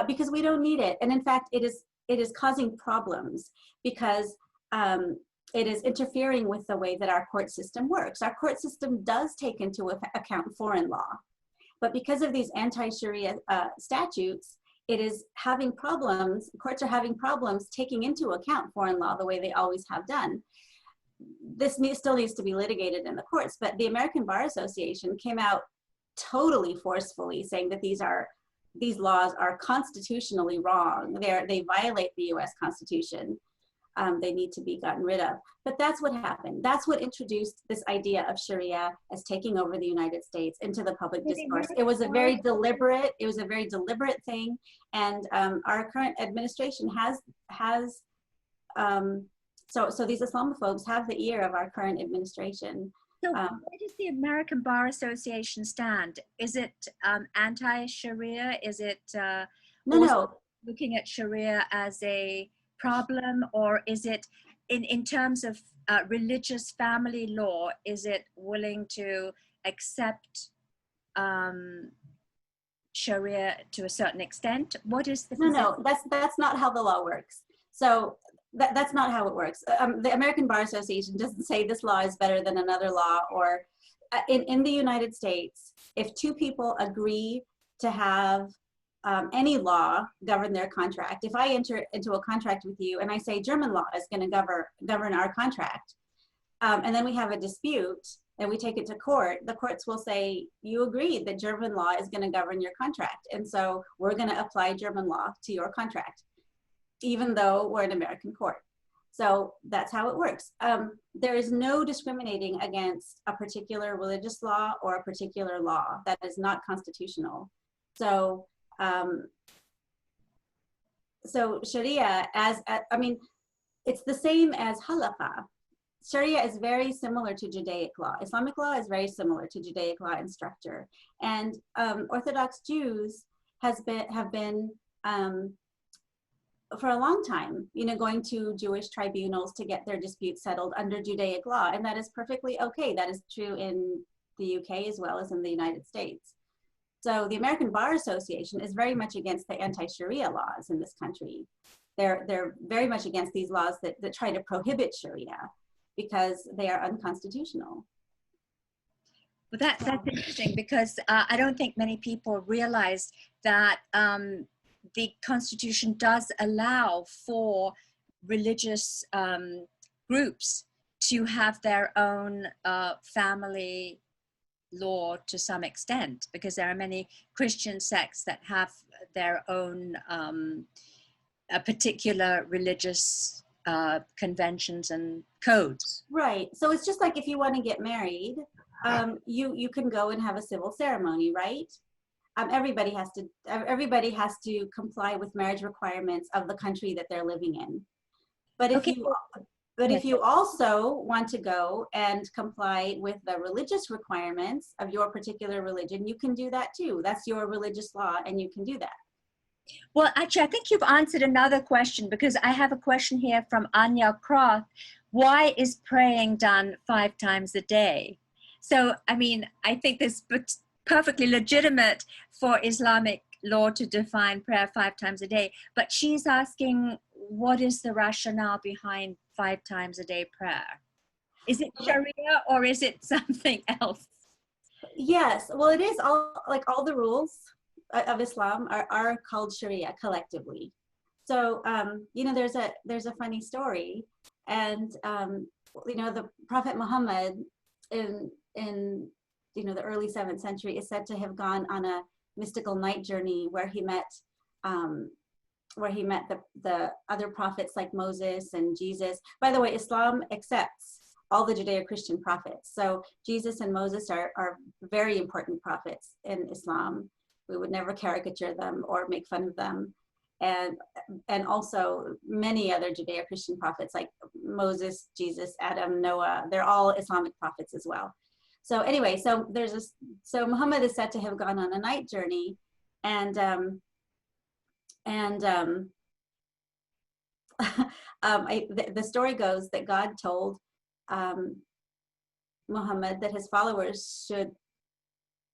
because we don't need it. And in fact, it is causing problems, because it is interfering with the way that our court system works. Our court system does take into account foreign law, but because of these anti-Sharia statutes, it is having problems. Courts are having problems taking into account foreign law the way they always have done. This still needs to be litigated in the courts, but the American Bar Association came out totally forcefully saying that these laws are constitutionally wrong. They violate the US Constitution. They need to be gotten rid of. But that's what happened. That's what introduced this idea of Sharia as taking over the United States into the public discourse. It was a very deliberate thing. And our current administration so these Islamophobes have the ear of our current administration. So where does the American Bar Association stand? Is it anti-Sharia? Is it No. looking at Sharia as a problem, or is it in terms of religious family law, is it willing to accept Sharia to a certain extent? What is the No, that's not how the law works. So that's not how it works. The American Bar Association doesn't say this law is better than another law, or in the United States, if two people agree to have any law govern their contract. If I enter into a contract with you and I say German law is going to govern our contract, and then we have a dispute and we take it to court, the courts will say, you agreed that German law is going to govern your contract, and so we're going to apply German law to your contract, even though we're an American court. So that's how it works. There is no discriminating against a particular religious law or a particular law. That is not constitutional. So Sharia, it's the same as halakha. Sharia is very similar to Judaic law. Islamic law is very similar to Judaic law in structure. And Orthodox Jews have been for a long time, going to Jewish tribunals to get their disputes settled under Judaic law. And that is perfectly okay. That is true in the UK as well as in the United States. So the American Bar Association is very much against the anti-Sharia laws in this country. They're very much against these laws that try to prohibit Sharia because they are unconstitutional. Well, that's interesting, because I don't think many people realize that the Constitution does allow for religious groups to have their own family law to some extent, because there are many Christian sects that have their own particular religious conventions and codes. Right. So it's just like if you want to get married, you can go and have a civil ceremony, right? Everybody has to comply with marriage requirements of the country that they're living in. But if you also want to go and comply with the religious requirements of your particular religion, you can do that too. That's your religious law, and you can do that. Well, actually, I think you've answered another question, because I have a question here from Anya Croth. Why is praying done 5 times a day? So, I mean, I think this is perfectly legitimate for Islamic law to define prayer 5 times a day. But she's asking, what is the rationale behind 5 times a day prayer? Is it Sharia or is it something else? Yes, well, it is all the rules of Islam are called Sharia collectively. So, you know, there's a funny story, and you know, the Prophet Muhammad in you know, the early 7th century is said to have gone on a mystical night journey where he met the other prophets like Moses and Jesus. By the way, Islam accepts all the Judeo-Christian prophets. So Jesus and Moses are very important prophets in Islam. We would never caricature them or make fun of them. And also many other Judeo-Christian prophets like Moses, Jesus, Adam, Noah, they're all Islamic prophets as well. So anyway, so so Muhammad is said to have gone on a night journey, and the story goes that God told Muhammad that his followers should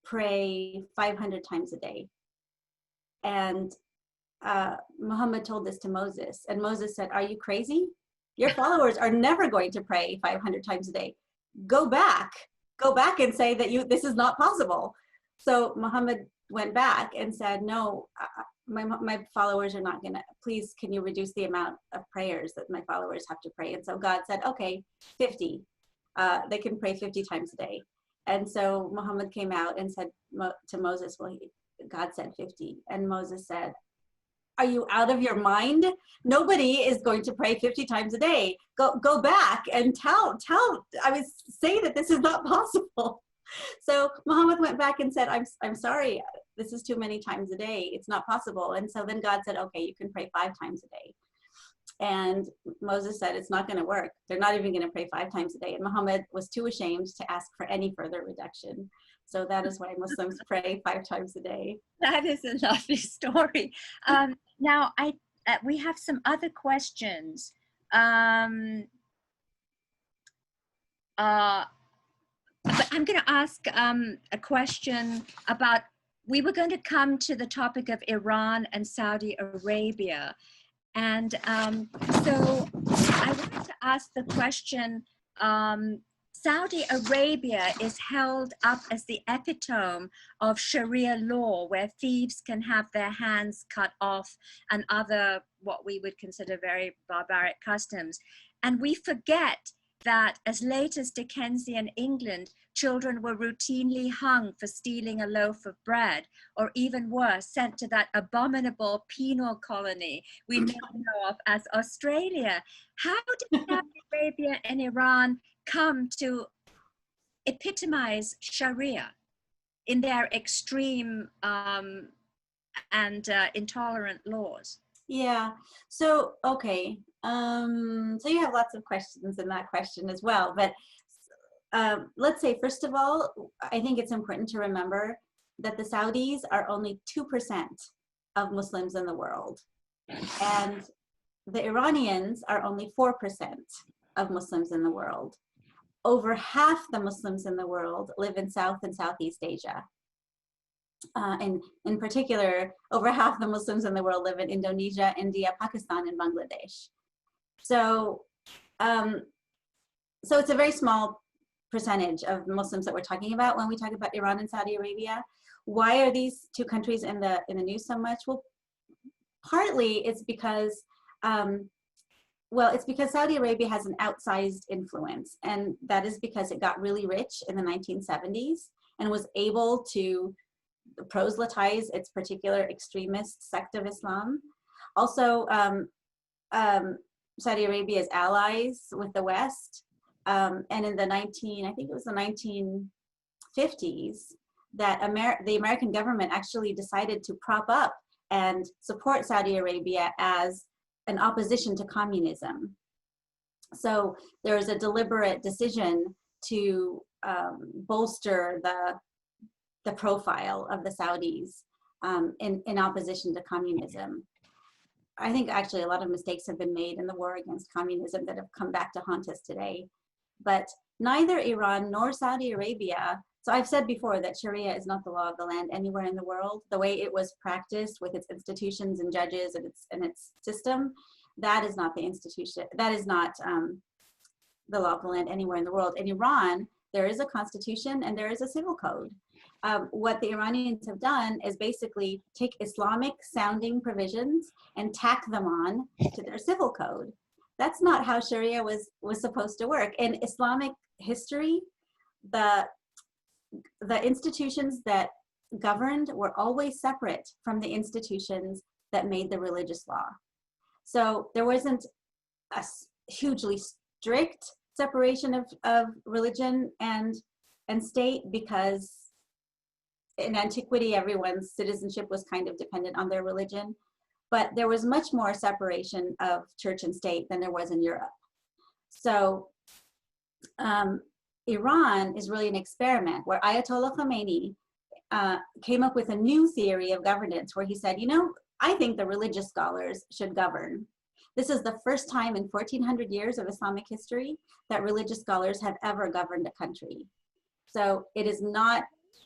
pray 500 times a day. And Muhammad told this to Moses, and Moses said, "Are you crazy? Your followers are never going to pray 500 times a day. Go back and say that this is not possible." So Muhammad went back and said, "No, my followers are not gonna, please, can you reduce the amount of prayers that my followers have to pray?" And so God said, "Okay, 50. They can pray 50 times a day." And so Muhammad came out and said to Moses, well, God said 50. And Moses said, "Are you out of your mind? Nobody is going to pray 50 times a day. Go back and say that this is not possible." So Muhammad went back and said, I'm sorry, this is too many times a day. It's not possible. And so then God said, "Okay, you can pray 5 times a day." And Moses said, "It's not going to work. They're not even going to pray 5 times a day." And Muhammad was too ashamed to ask for any further reduction. So that is why Muslims pray 5 times a day. That is a lovely story. Now, we have some other questions. But I'm going to ask a question about, we were going to come to the topic of Iran and Saudi Arabia. And so I wanted to ask the question, Saudi Arabia is held up as the epitome of Sharia law, where thieves can have their hands cut off and other what we would consider very barbaric customs. And we forget that as late as Dickensian England, children were routinely hung for stealing a loaf of bread, or even worse, sent to that abominable penal colony we now know of as Australia. How did Saudi Arabia and Iran come to epitomize Sharia in their extreme and intolerant laws? Yeah, so, okay. So you have lots of questions in that question as well, but let's say, first of all, I think it's important to remember that the Saudis are only 2% of Muslims in the world, and the Iranians are only 4% of Muslims in the world. Over half the Muslims in the world live in South and Southeast Asia. And in particular, over half the Muslims in the world live in Indonesia, India, Pakistan, and Bangladesh. So, so it's a very small percentage of Muslims that we're talking about when we talk about Iran and Saudi Arabia. Why are these two countries in the news so much? Well, partly it's because, it's because Saudi Arabia has an outsized influence, and that is because it got really rich in the 1970s and was able to proselytize its particular extremist sect of Islam. Also, Saudi Arabia's allies with the West, and in the 1950s, that the American government actually decided to prop up and support Saudi Arabia as an opposition to communism. So there was a deliberate decision to bolster the profile of the Saudis in opposition to communism. I think actually a lot of mistakes have been made in the war against communism that have come back to haunt us today. But neither Iran nor Saudi Arabia, so I've said before that Sharia is not the law of the land anywhere in the world. The way it was practiced with its institutions and judges and its system, that is not the institution, that is not the law of the land anywhere in the world. In Iran, there is a constitution and there is a civil code. what the Iranians have done is basically take Islamic sounding provisions and tack them on to their civil code. That's not how Sharia was supposed to work. In Islamic history, the institutions that governed were always separate from the institutions that made the religious law. So there wasn't a hugely strict separation of religion and state, because in antiquity, everyone's citizenship was kind of dependent on their religion. But there was much more separation of church and state than there was in Europe. So Iran is really an experiment where Ayatollah Khomeini came up with a new theory of governance where he said, you know, I think the religious scholars should govern. This is the first time in 1400 years of Islamic history that religious scholars have ever governed a country. So it is not.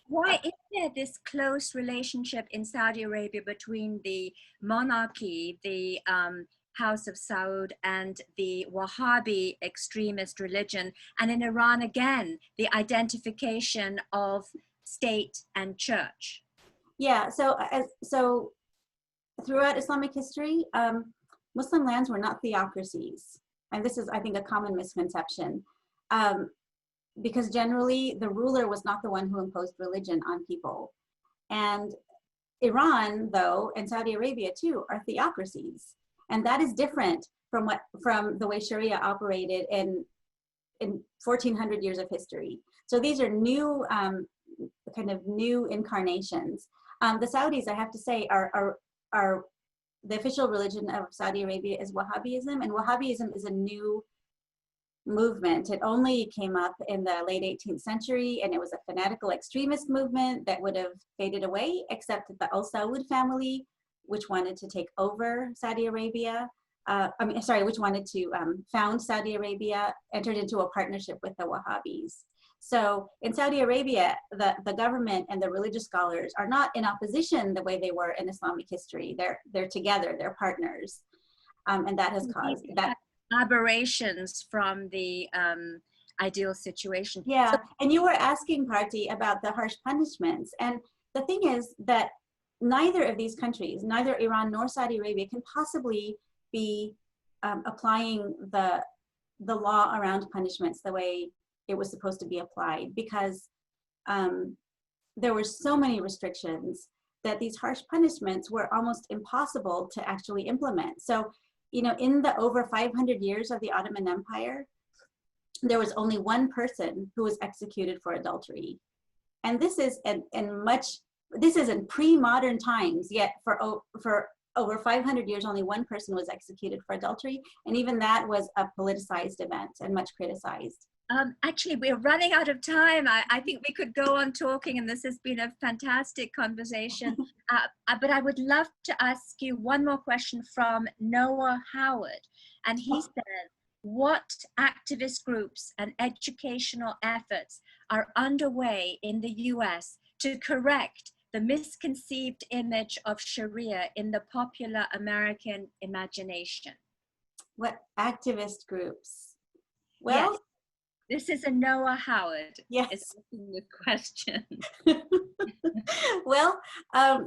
Why is there this close relationship in Saudi Arabia between the monarchy, the House of Saud, and the Wahhabi extremist religion, and in Iran again, the identification of state and church? Yeah, so throughout Islamic history, Muslim lands were not theocracies. And this is, I think, a common misconception. Because generally the ruler was not the one who imposed religion on people. And Iran, though, and Saudi Arabia too, are theocracies. And that is different from the way Sharia operated in 1400 years of history. So these are new, kind of new incarnations. The Saudis, I have to say, are the official religion of Saudi Arabia is Wahhabism, and Wahhabism is a new movement. It only came up in the late 18th century, and it was a fanatical extremist movement that would have faded away, except that the Al Saud family, which wanted to take over Saudi Arabia, which wanted to found Saudi Arabia, entered into a partnership with the Wahhabis. So in Saudi Arabia, the government and the religious scholars are not in opposition the way they were in Islamic history. They're together, they're partners. And that has caused that. Aberrations from the ideal situation. Yeah, so, and you were asking, Bharti, about the harsh punishments. And the thing is that neither of these countries, neither Iran nor Saudi Arabia, can possibly be applying the law around punishments the way it was supposed to be applied, because there were so many restrictions that these harsh punishments were almost impossible to actually implement. So, you know, in the over 500 years of the Ottoman Empire, there was only one person who was executed for adultery. And this is in pre-modern times, yet for over 500 years, only one person was executed for adultery. And even that was a politicized event and much criticized. Actually, we're running out of time. I think we could go on talking, and this has been a fantastic conversation. But I would love to ask you one more question from Noah Howard. And he said, what activist groups and educational efforts are underway in the US to correct the misconceived image of Sharia in the popular American imagination? What activist groups? Well, yes. This is a Noah Howard. Yes. It's with questions. Well,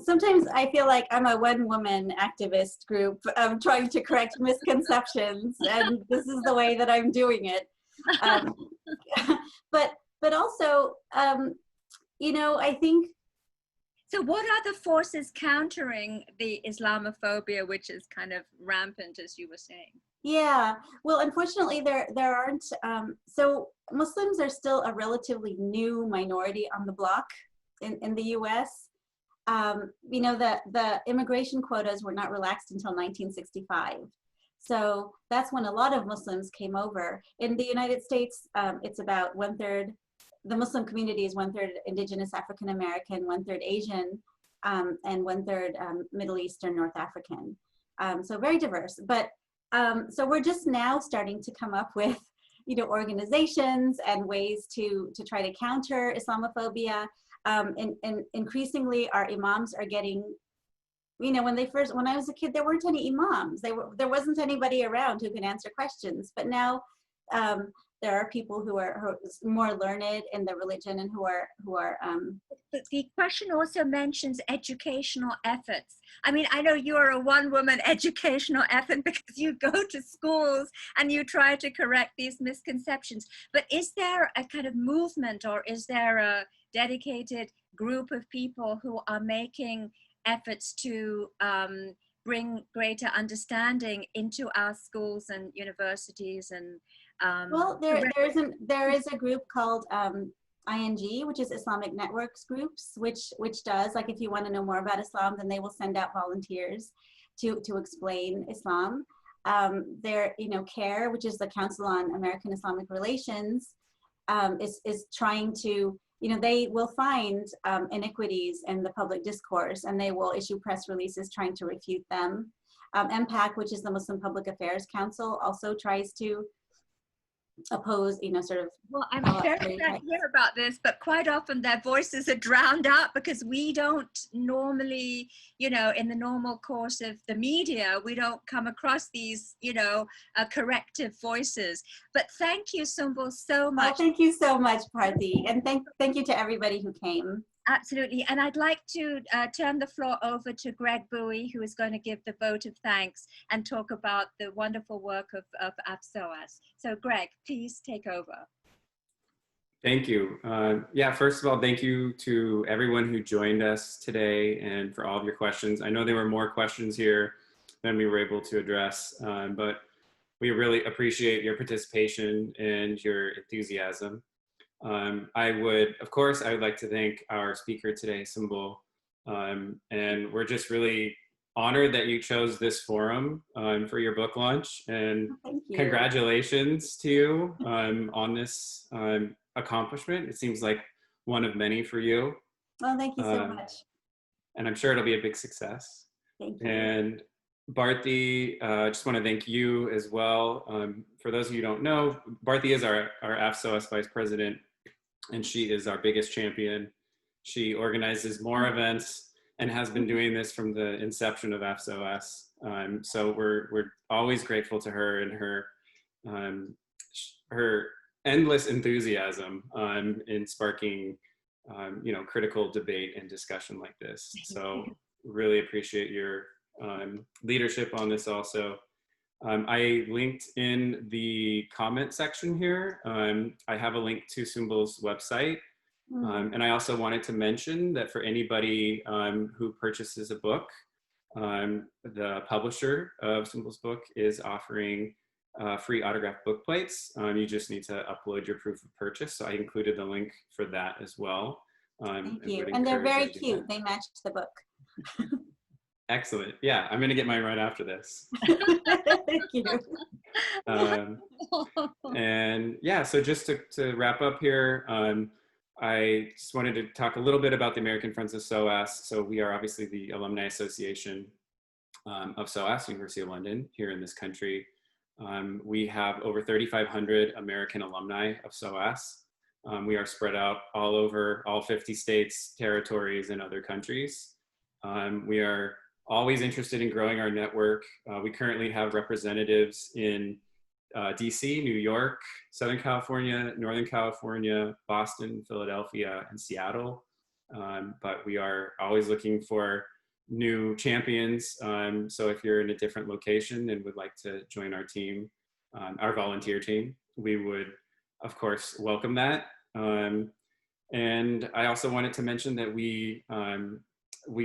sometimes I feel like I'm a one-woman activist group trying to correct misconceptions, and this is the way that I'm doing it. But also, you know, I think. So what are the forces countering the Islamophobia, which is kind of rampant, as you were saying? Yeah, well, unfortunately, there aren't. So Muslims are still a relatively new minority on the block in the U.S. You know, the immigration quotas were not relaxed until 1965. So that's when a lot of Muslims came over. In the United States, it's about 1/3. The Muslim community is 1/3 indigenous African American, 1/3 Asian, and 1/3 Middle Eastern North African. So very diverse. But so we're just now starting to come up with, you know, organizations and ways to try to counter Islamophobia. And increasingly, our imams are getting, you know, when I was a kid, there weren't any imams. There wasn't anybody around who could answer questions. But now there are people who are more learned in the religion and who are the question also mentions educational efforts. I mean, I know you're a one-woman educational effort because you go to schools and you try to correct these misconceptions. But is there a kind of movement, or is there a dedicated group of people who are making efforts to bring greater understanding into our schools and universities? And well, there is a group called ING, which is Islamic Networks Groups, which does, like, if you want to know more about Islam, then they will send out volunteers to explain Islam. There, CARE, which is the Council on American Islamic Relations, is trying to, they will find iniquities in the public discourse, and they will issue press releases trying to refute them. MPAC, which is the Muslim Public Affairs Council, also tries to oppose, sort of. Well, I'm very glad to hear about this, but quite often their voices are drowned out because we don't normally, in the normal course of the media, we don't come across these, corrective voices. But thank you, Sumbul, so much. Oh, thank you so much, Bharti, and thank you to everybody who came. Absolutely. And I'd like to turn the floor over to Greg Bowie, who is going to give the vote of thanks and talk about the wonderful work of AFSOAS. So Greg, please take over. Thank you. Yeah, first of all, thank you to everyone who joined us today and for all of your questions. I know there were more questions here than we were able to address, but we really appreciate your participation and your enthusiasm. I would like to thank our speaker today, Sumbul, and we're just really honored that you chose this forum for your book launch, and congratulations to you on this accomplishment. It seems like one of many for you. Well, thank you so much. And I'm sure it'll be a big success. Thank you. And Bharti, I just want to thank you as well. For those of you who don't know, Bharti is our AFSOAS Vice President, and she is our biggest champion. She organizes more events and has been doing this from the inception of AFSOAS. So we're always grateful to her and her endless enthusiasm in sparking critical debate and discussion like this. So really appreciate your leadership on this also. I linked in the comment section here. I have a link to Sumbul's website. And I also wanted to mention that for anybody who purchases a book, the publisher of Sumbul's book is offering free autographed book plates. You just need to upload your proof of purchase. So I included the link for that as well. Thank you. And they're very cute. They match the book. Excellent. Yeah, I'm going to get mine right after this. Thank you. And yeah, so just to wrap up here, I just wanted to talk a little bit about the American Friends of SOAS. So we are obviously the alumni association of SOAS, University of London, here in this country. We have over 3,500 American alumni of SOAS. We are spread out all over all 50 states, territories, and other countries. We are always interested in growing our network. We currently have representatives in DC, New York, Southern California, Northern California, Boston, Philadelphia, and Seattle. But we are always looking for new champions. So if you're in a different location and would like to join our team, our volunteer team, we would, of course, welcome that. And I also wanted to mention that we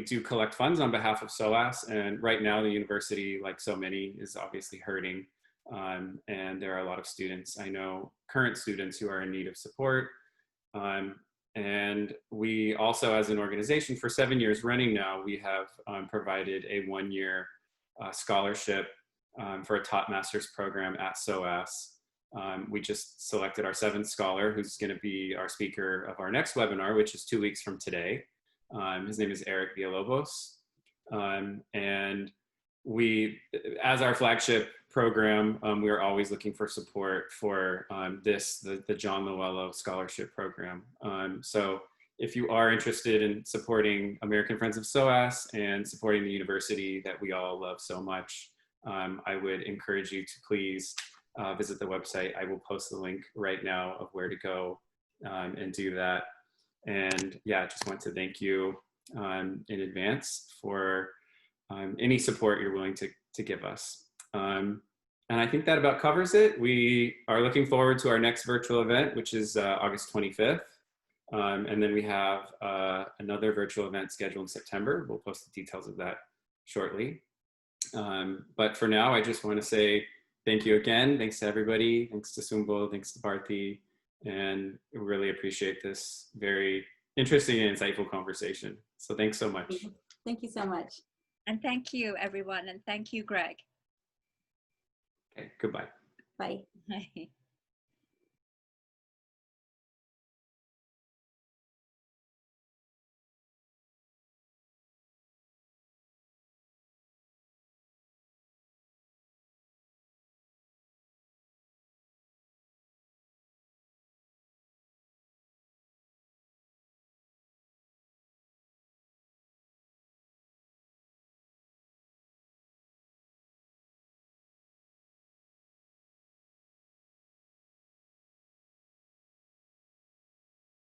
do collect funds on behalf of SOAS, and right now the university, like so many, is obviously hurting. And there are a lot of students, I know, current students who are in need of support. And we also, as an organization, for 7 years running now, we have provided a one-year scholarship for a top master's program at SOAS. We just selected our 7th scholar, who's going to be our speaker of our next webinar, which is 2 weeks from today. His name is Eric Villalobos. And we, as our flagship program, we are always looking for support for the John Loello Scholarship Program. So if you are interested in supporting American Friends of SOAS and supporting the university that we all love so much, I would encourage you to please visit the website. I will post the link right now of where to go and do that. And yeah, I just want to thank you in advance for any support you're willing to give us. And I think that about covers it. We are looking forward to our next virtual event, which is August 25th. And then we have another virtual event scheduled in September. We'll post the details of that shortly. But for now, I just want to say thank you again. Thanks to everybody. Thanks to Sumbul. Thanks to Bharti. And I really appreciate this very interesting and insightful conversation. So thanks so much. Thank you so much. And thank you, everyone. And thank you, Greg. Okay, goodbye. Bye. Bye.